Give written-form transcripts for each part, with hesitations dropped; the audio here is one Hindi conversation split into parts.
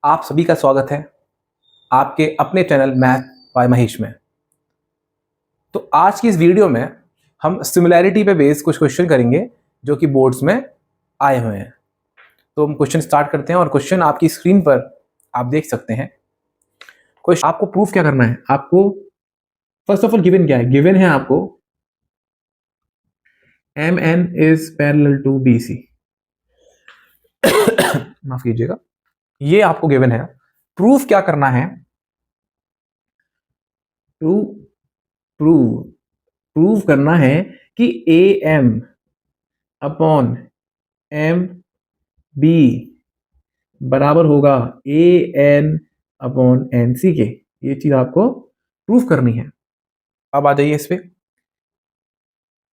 आप सभी का स्वागत है आपके अपने चैनल मैथ बाय महेश में। तो आज की इस वीडियो में हम सिमिलैरिटी पे बेस्ड कुछ क्वेश्चन करेंगे जो कि बोर्ड्स में आए हुए हैं। तो हम क्वेश्चन स्टार्ट करते हैं और क्वेश्चन आपकी स्क्रीन पर आप देख सकते हैं। क्वेश्चन आपको प्रूफ क्या करना है, आपको फर्स्ट ऑफ ऑल गिवन क्या है, गिवन है आपको MN is parallel to BC। माफ कीजिएगा, ये आपको गिवन है। प्रूफ क्या करना है, टू प्रूव प्रूव करना है कि AM अपॉन MB बराबर होगा AN अपॉन NC के। ये चीज आपको प्रूफ करनी है। अब आ जाइए इस पे,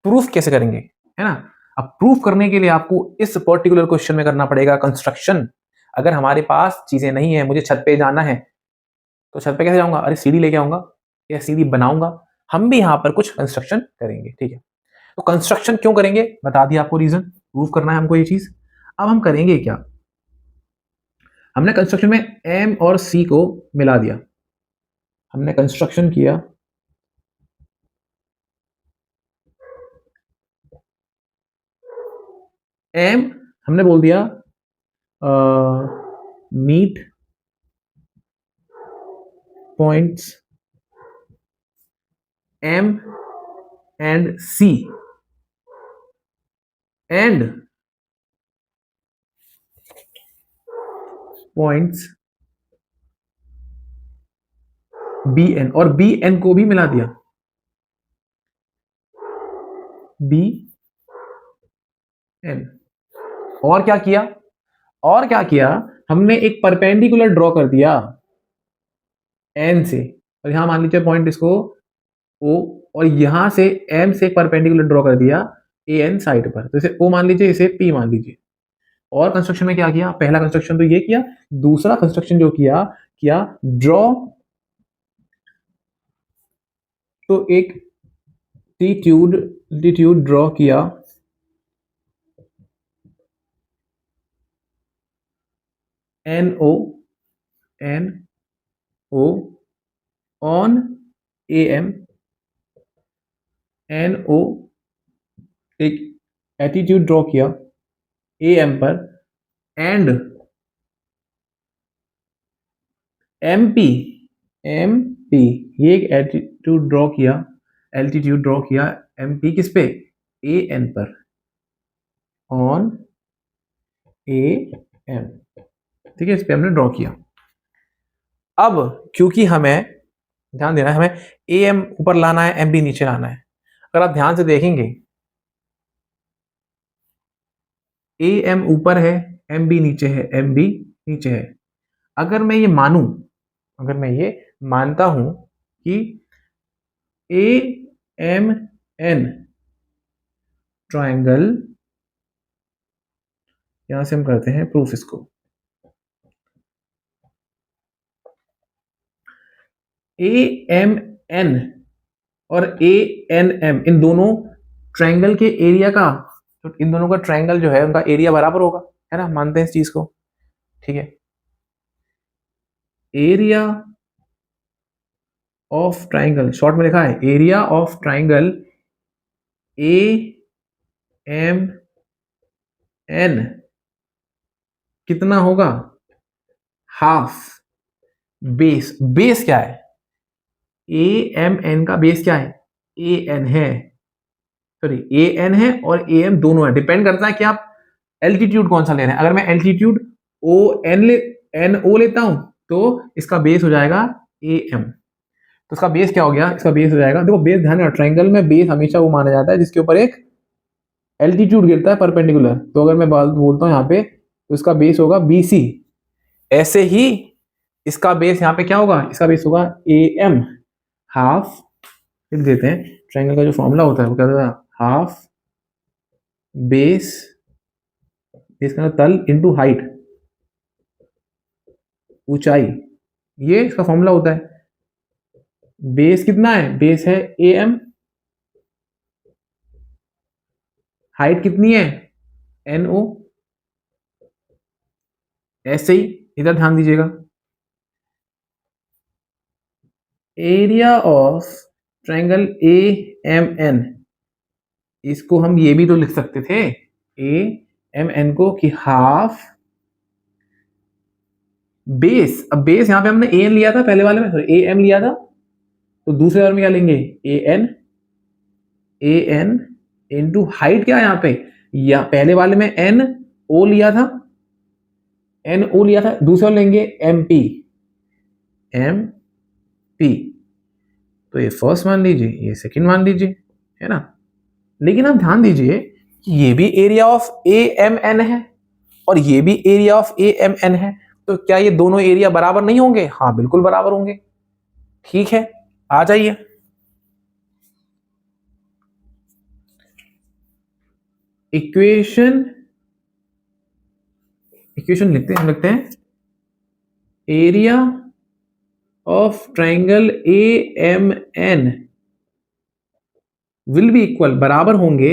प्रूफ कैसे करेंगे, है ना। अब प्रूफ करने के लिए आपको इस पर्टिकुलर क्वेश्चन में करना पड़ेगा कंस्ट्रक्शन। अगर हमारे पास चीजें नहीं है, मुझे छत पे जाना है, तो छत पे कैसे जाऊंगा, अरे सीढ़ी लेके आऊंगा या सीढ़ी बनाऊंगा। हम भी यहाँ पर कुछ कंस्ट्रक्शन करेंगे, ठीक है। तो कंस्ट्रक्शन क्यों करेंगे, बता दिया आपको, रीजन प्रूव करना है हमको ये चीज। अब हम करेंगे क्या, हमने कंस्ट्रक्शन में M और C को मिला दिया। हमने कंस्ट्रक्शन किया M, हमने बोल दिया mid points M and C and points BN, और BN को भी मिला दिया, BN। और क्या किया, हमने एक परपेंडिकुलर ड्रॉ कर दिया N से, और यहां मान लीजिए पॉइंट इसको O, और यहां से M से एक परपेंडिकुलर ड्रॉ कर दिया AN साइड पर, तो इसे O मान लीजिए, इसे P मान लीजिए। और कंस्ट्रक्शन में क्या किया, पहला कंस्ट्रक्शन तो ये किया, दूसरा कंस्ट्रक्शन जो किया ड्रॉ, तो एक टीट्यूड ड्रॉ किया NO ऑन AM, NO एक एटीट्यूड ड्रॉ किया AM पर, एंड MP ये एक एटीट्यूड ड्रॉ किया MP किस पे, AN पर, ऑन AM, ठीक है। इस पे हमने ड्रॉ किया। अब क्योंकि हमें ध्यान देना है, हमें AM ऊपर लाना है, MB नीचे लाना है। अगर आप ध्यान से देखेंगे, AM ऊपर है, MB नीचे है, MB नीचे है। अगर मैं ये मानता हूं कि AMN ट्रायंगल, यहां से हम करते हैं प्रूफ इसको, AMN और ANM इन दोनों ट्रायंगल के एरिया का, तो इन दोनों का ट्रायंगल जो है उनका एरिया बराबर होगा, है ना, मानते हैं इस चीज को, ठीक है। एरिया ऑफ ट्रायंगल, शॉर्ट में लिखा है एरिया ऑफ ट्रायंगल AMN कितना होगा, हाफ बेस क्या है, AMN का बेस क्या है, AN है, सॉरी AN है और AM दोनों है। डिपेंड करता है कि आप एल्टीट्यूड कौन सा ले रहे हैं। अगर मैं एल्टीट्यूड NO लेता हूं तो इसका बेस हो जाएगा AM। तो इसका बेस क्या हो गया, इसका बेस हो जाएगा, देखो बेस, ध्यान रखना ट्रायंगल में बेस हमेशा वो माना जाता है जिसके ऊपर एक एल्टीट्यूड गिरता है परपेंडिकुलर। तो अगर मैं बोलता हूं यहाँ पे, तो इसका बेस होगा BC। ऐसे ही इसका बेस यहाँ पे क्या होगा, इसका बेस होगा AM, हाफ, लिख देते हैं, ट्रायंगल का जो फॉर्मूला होता है वो क्या होता है, हाफ बेस, बेस का तल इंटू हाइट, ऊंचाई, ये इसका फॉर्मूला होता है। बेस कितना है, बेस है AM, हाइट कितनी है NO। ऐसे ही इधर ध्यान दीजिएगा, area of triangle a m n, इसको हम ये भी तो लिख सकते थे ए एम एन को कि हाफ बेस। अब बेस यहां पे हमने ए एन लिया था पहले वाले में, सॉरी ए एम लिया था, तो दूसरे वाले में क्या लेंगे ए एन इंटू हाइट क्या है यहाँ पे, या पहले वाले में एन ओ लिया था, एन ओ लिया था, दूसरे वाले लेंगे एम पी तो ये फर्स्ट मान लीजिए, ये सेकंड मान लीजिए, है ना। लेकिन आप ध्यान दीजिए कि ये भी area of a m n है और ये भी area of a m n है, तो क्या ये दोनों एरिया बराबर नहीं होंगे? हाँ बिल्कुल बराबर होंगे। ठीक है, आ जाइए। इक्वेशन लिखते हैं area of triangle a m n will be equal, बराबर होंगे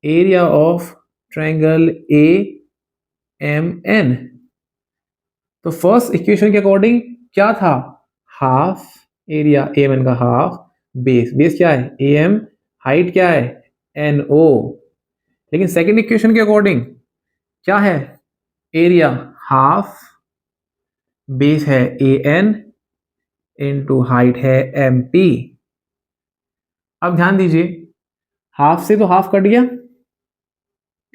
area of triangle a m n. तो फर्स्ट इक्वेशन के अकॉर्डिंग क्या था, half area a m N का हाफ बेस क्या है ए एम, हाइट क्या है एन ओ। लेकिन सेकेंड इक्वेशन के अकॉर्डिंग क्या है, एरिया हाफ बेस है ए एन इंटू हाइट है एम पी। अब ध्यान दीजिए, हाफ से तो हाफ कट गया,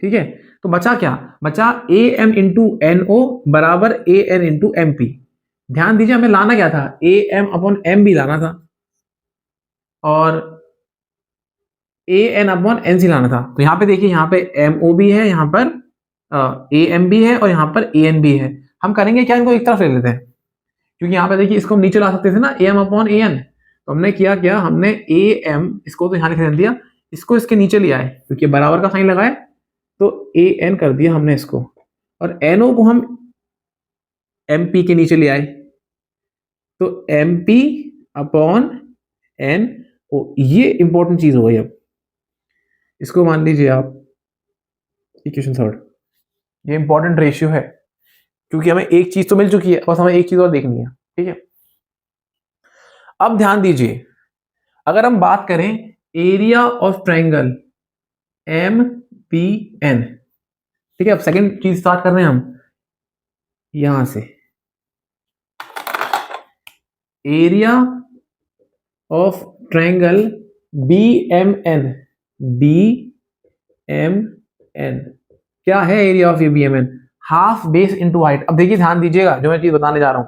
ठीक है, तो बचा क्या, बचा a m into n o बराबर a n into m p. ध्यान दीजिए हमें लाना क्या था, a M upon m b लाना था और a N upon n c लाना था। तो यहां पे देखिए, यहाँ पे एम ओ भी है, यहाँ पर ए एम भी है और यहाँ पर ए एन भी है। हम करेंगे क्या, इनको एक तरफ ले लेते हैं, क्योंकि यहाँ पे देखिए इसको हम नीचे ला सकते थे ना, a M upon a n. तो हमने क्या हमने ए एम इसको तो यहाँ लिख दिया, इसको इसके नीचे लिया है क्योंकि बराबर का साइन लगाए, तो ए एन कर दिया हमने इसको, और एन ओ को हम एम पी के नीचे ले आए, तो m p upon n o. ये इंपॉर्टेंट चीज हो गई। अब इसको मान लीजिए आप इक्वेशन थर्ड, ये इंपॉर्टेंट रेशियो है क्योंकि हमें एक चीज तो मिल चुकी है, बस हमें एक चीज और देखनी है, ठीक है। अब ध्यान दीजिए, अगर हम बात करें area of triangle m p n, ठीक है। अब सेकंड चीज स्टार्ट कर रहे हैं हम यहां से, area of triangle b M n क्या है area of b M n, half base into height. अब देखिए ध्यान दीजिएगा, जो मैं चीज बताने जा रहा हूं,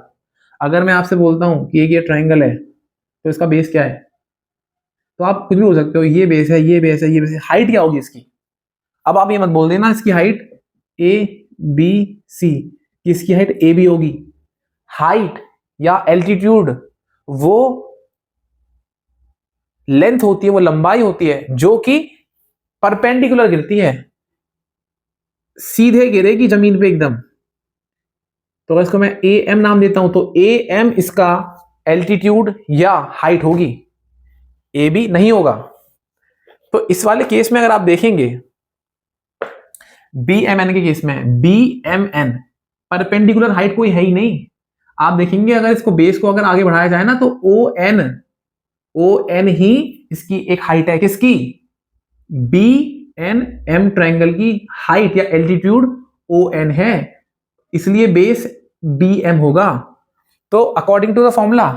अगर मैं आपसे बोलता हूं कि एक ये ट्राइंगल है तो इसका बेस क्या है, तो आप कुछ भी बोल सकते हो, ये बेस है, ये बेस है, ये बेस है, हाइट क्या होगी इसकी। अब आप ये मत बोल देना इसकी हाइट ए बी सी, इसकी हाइट ए बी होगी। हाइट या एल्टीट्यूड वो लेंथ होती है, वो लंबाई होती है जो कि परपेंडिकुलर गिरती है, सीधे गिरेगी जमीन पे एकदम। तो अगर इसको मैं ए एम नाम देता हूं तो ए एम इसका एल्टीट्यूड या हाइट होगी, ए बी नहीं होगा। तो इस वाले केस में अगर आप देखेंगे बी एम एन के केस में, b M n perpendicular height कोई है ही नहीं। आप देखेंगे अगर इसको बेस को अगर आगे बढ़ाया जाए ना, तो ओ एन ही इसकी एक हाइट है, किसकी, बी एन एम ट्राइंगल की हाइट या एल्टीट्यूड ओ एन है, इसलिए बेस बी एम होगा। तो according to the formula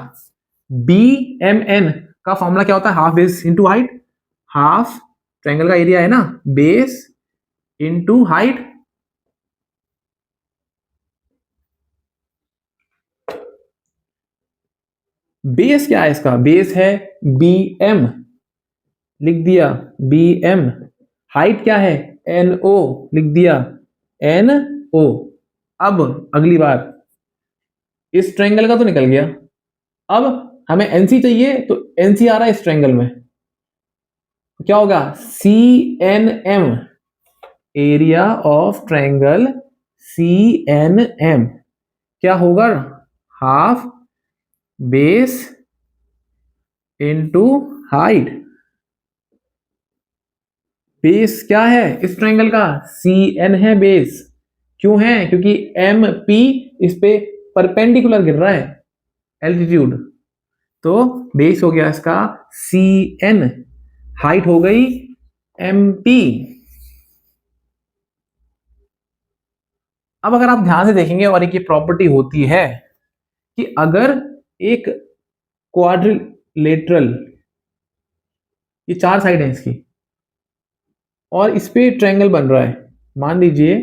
B M N का फॉर्मूला क्या होता है, half base into height, half triangle का एरिया है ना, बेस इंटू हाइट। बेस क्या है इसका, बेस है बी एम, लिख दिया बी एम। हाइट क्या है एन ओ, लिख दिया एन ओ। अब अगली बार इस ट्रायंगल का तो निकल गया, अब हमें एनसी चाहिए, तो एनसी आ रहा है इस ट्रायंगल में, तो क्या होगा C N M, area of triangle C N M क्या होगा, half base into height. Base क्या है इस ट्रायंगल का, सी एन है बेस, क्यों है, क्योंकि एम पी इस पे परपेंडिकुलर गिर रहा है एल्टीट्यूड, तो बेस हो गया इसका CN, हाइट हो गई MP। अब अगर आप ध्यान से देखेंगे और एक ये प्रॉपर्टी होती है कि अगर एक क्वाड्रिलेटरल, ये 4 साइड है इसकी, और इस पे ट्रायंगल बन रहा है, मान लीजिए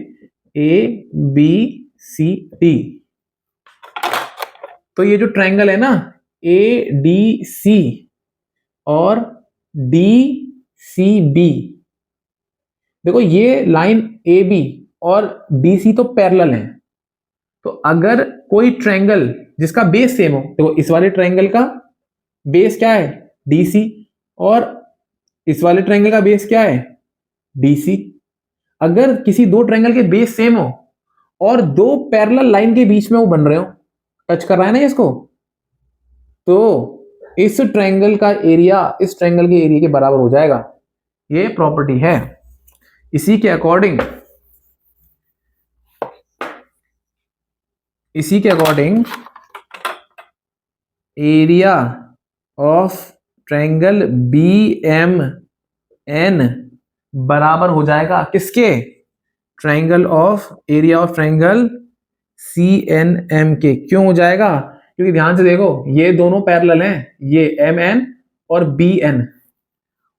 ABCD, तो ये जो ट्रायंगल है ना ADC और DCB, देखो ये लाइन AB और DC तो पैरेलल है। तो अगर कोई ट्रायंगल जिसका बेस सेम हो, तो इस वाले ट्रायंगल का बेस क्या है DC, और इस वाले ट्रायंगल का बेस क्या है DC। अगर किसी दो ट्रायंगल के बेस सेम हो और दो पैरेलल लाइन के बीच में वो बन रहे हो, टच कर रहा है ना इसको, तो इस ट्रायंगल का एरिया इस ट्रायंगल के एरिया के बराबर हो जाएगा। ये प्रॉपर्टी है। इसी के according area of triangle BMN बराबर हो जाएगा किसके, एरिया ऑफ ट्रायंगल CNM के। क्यों हो जाएगा, क्योंकि ध्यान से देखो ये दोनों पैरेलल हैं, ये MN और BN,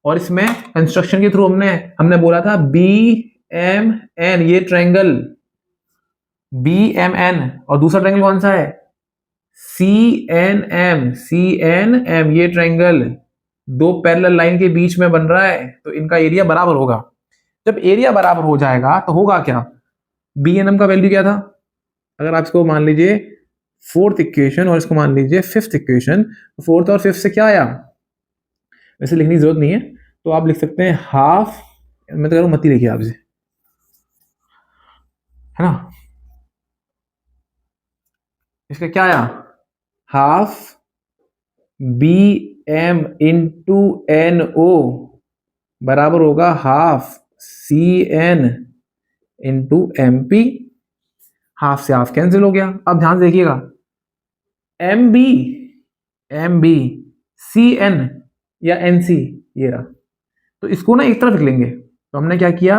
और इसमें कंस्ट्रक्शन के थ्रू हमने बोला था BMN, ये ट्रायंगल BMN, और दूसरा ट्रायंगल कौन सा है CNM, ये ट्रायंगल दो पैरेलल लाइन के बीच में बन रहा है, तो इनका एरिया बराबर होगा। जब एरिया बराबर हो जाएगा तो होगा क्या, BNM का वैल्यू क्या था, अगर आप इसको मान लीजिए फोर्थ इक्वेशन और इसको मान लीजिए फिफ्थ इक्वेशन, फोर्थ और फिफ्थ से क्या आया, वैसे लिखने की जरूरत नहीं है, तो आप लिख सकते हैं हाफ, मैं तो कह रहा हूं मत ही लिखिए आपसे, है ना, इसका क्या आया हाफ BM इंटू NO बराबर होगा half CN into MP। Half से हाफ कैंसिल हो गया। अब ध्यान से देखिएगा MB CN या NC, ये रहा, तो इसको ना एक तरफ लिख लेंगे। तो हमने क्या किया,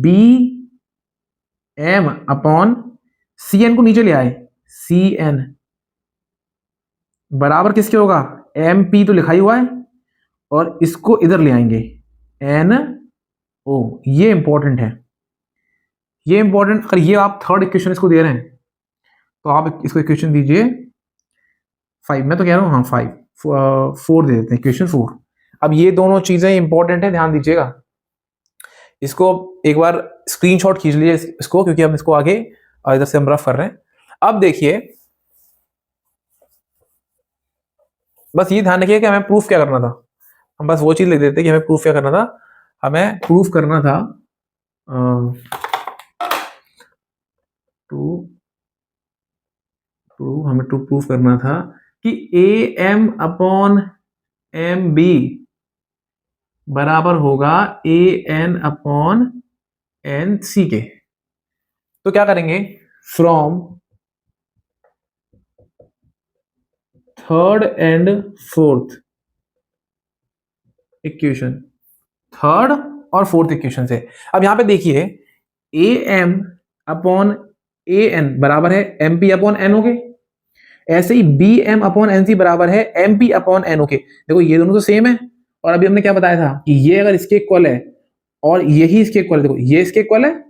BM अपॉन CN को नीचे ले आए, CN बराबर किसके होगा, MP तो लिखा ही हुआ है, और इसको इधर ले आएंगे NO। ये इंपॉर्टेंट है, ये इंपॉर्टेंट। अगर ये आप थर्ड इक्वेशन इसको दे रहे हैं तो आप इसको इक्वेशन दीजिए 5, मैं तो कह रहा हूँ हाँ 4 दे देते हैं, इक्वेशन 4। अब ये दोनों चीजें इंपॉर्टेंट है, ध्यान दीजिएगा। इसको एक बार स्क्रीनशॉट खींच लीजिए इसको, क्योंकि हम इसको आगे इधर से हम रफ कर रहे हैं। अब देखिए, बस ये ध्यान रखिए कि हमें प्रूफ क्या करना था, हम बस वो चीज लिख देते कि हमें प्रूफ क्या करना था। हमें प्रूफ करना था हमें प्रूफ करना था कि AM अपॉन MB बराबर होगा AN अपॉन NC के। तो क्या करेंगे, from third and fourth equation, third और फोर्थ इक्वेशन से। अब यहां पे देखिए AM अपॉन AN बराबर है MP अपॉन NO के, ऐसे ही BM अपॉन NC बराबर है MP अपॉन NO के। देखो ये दोनों तो सेम है, और अभी हमने क्या बताया था कि ये अगर इसके इक्वल है और यही इसके इक्वल है, देखो ये इसके इक्वल है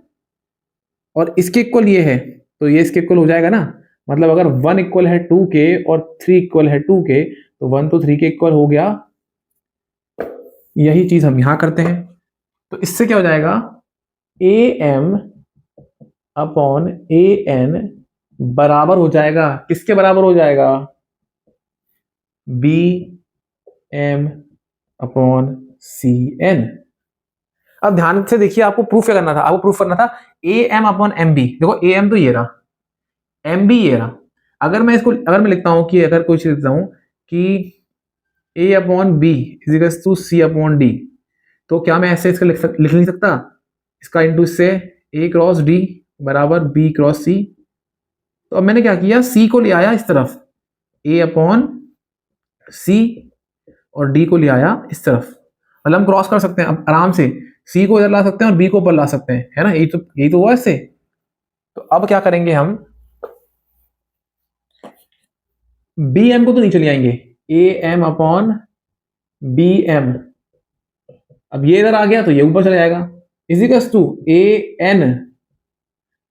और इसके इक्वल ये है, तो ये इसके इक्वल हो जाएगा ना। मतलब अगर 1 इक्वल है 2 के और 3 इक्वल है 2 के, तो 1 तो 3 के इक्वल हो गया। यही चीज हम यहां करते हैं, तो इससे क्या हो जाएगा, AM अपॉन AN बराबर हो जाएगा, किसके बराबर हो जाएगा, BM अपॉन CN। अब ध्यान से देखिए, आपको प्रूफ क्या करना था, आपको प्रूफ करना था AM अपॉन MB। देखो AM तो ये रहा, MB ये रहा। अगर मैं लिखता हूं कि अगर कोई चीज लिखता हूं कि A upon B is to C upon D, तो क्या मैं ऐसे इसका लिख नहीं सकता, इसका इंटू इससे A क्रॉस D बराबर B क्रॉस C। तो अब मैंने क्या किया, C को ले आया इस तरफ, A अपॉन सी और डी को ले आया इस तरफ, मतलब हम क्रॉस कर सकते हैं अब आराम से, सी को इधर ला सकते हैं और बी को ऊपर ला सकते हैं, है ना, यही तो हुआ इससे। तो अब क्या करेंगे हम, बी एम को तो नीचे ले आएंगे, A M upon B M, अब ये इधर आ गया तो ये ऊपर चला जाएगा, equals to A N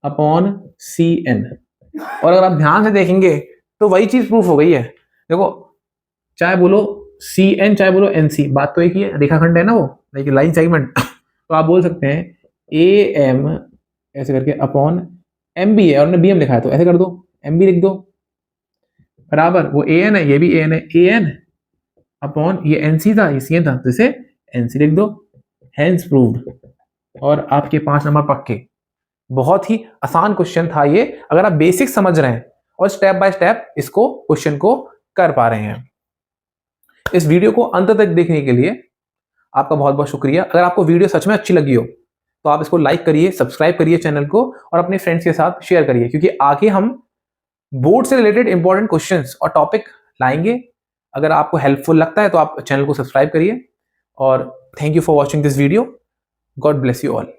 upon C N. और अगर आप ध्यान से देखेंगे तो वही चीज प्रूफ हो गई है, देखो चाहे बोलो सी एन चाहे बोलो एन सी, बात तो एक ही है, रेखाखंड है ना वो, देखिए लाइन सेगमेंट तो आप बोल सकते हैं ए एम ऐसे करके अपॉन एम बी है, और बी एम लिखा है तो ऐसे कर दो, एम बी लिख दो, बराबर वो ए एन है, ये भी ए एन है, ए एन अपॉन ये एन सी था, ये सी एन था, तो इसे एन सी लिख दो, हैंस प्रूव्ड। और आपके 5 नंबर पक्के। बहुत ही आसान क्वेश्चन था ये, अगर आप बेसिक समझ रहे हैं और स्टेप बाय स्टेप इसको क्वेश्चन को कर पा रहे हैं। इस वीडियो को अंत तक देखने के लिए आपका बहुत बहुत शुक्रिया। अगर आपको वीडियो सच में अच्छी लगी हो तो आप इसको लाइक करिए, सब्सक्राइब करिए चैनल को, और अपने फ्रेंड्स के साथ शेयर करिए, क्योंकि आगे हम बोर्ड से रिलेटेड इंपॉर्टेंट क्वेश्चंस और टॉपिक लाएंगे। अगर आपको हेल्पफुल लगता है तो आप चैनल को सब्सक्राइब करिए, और thank you for watching this video. God bless you all.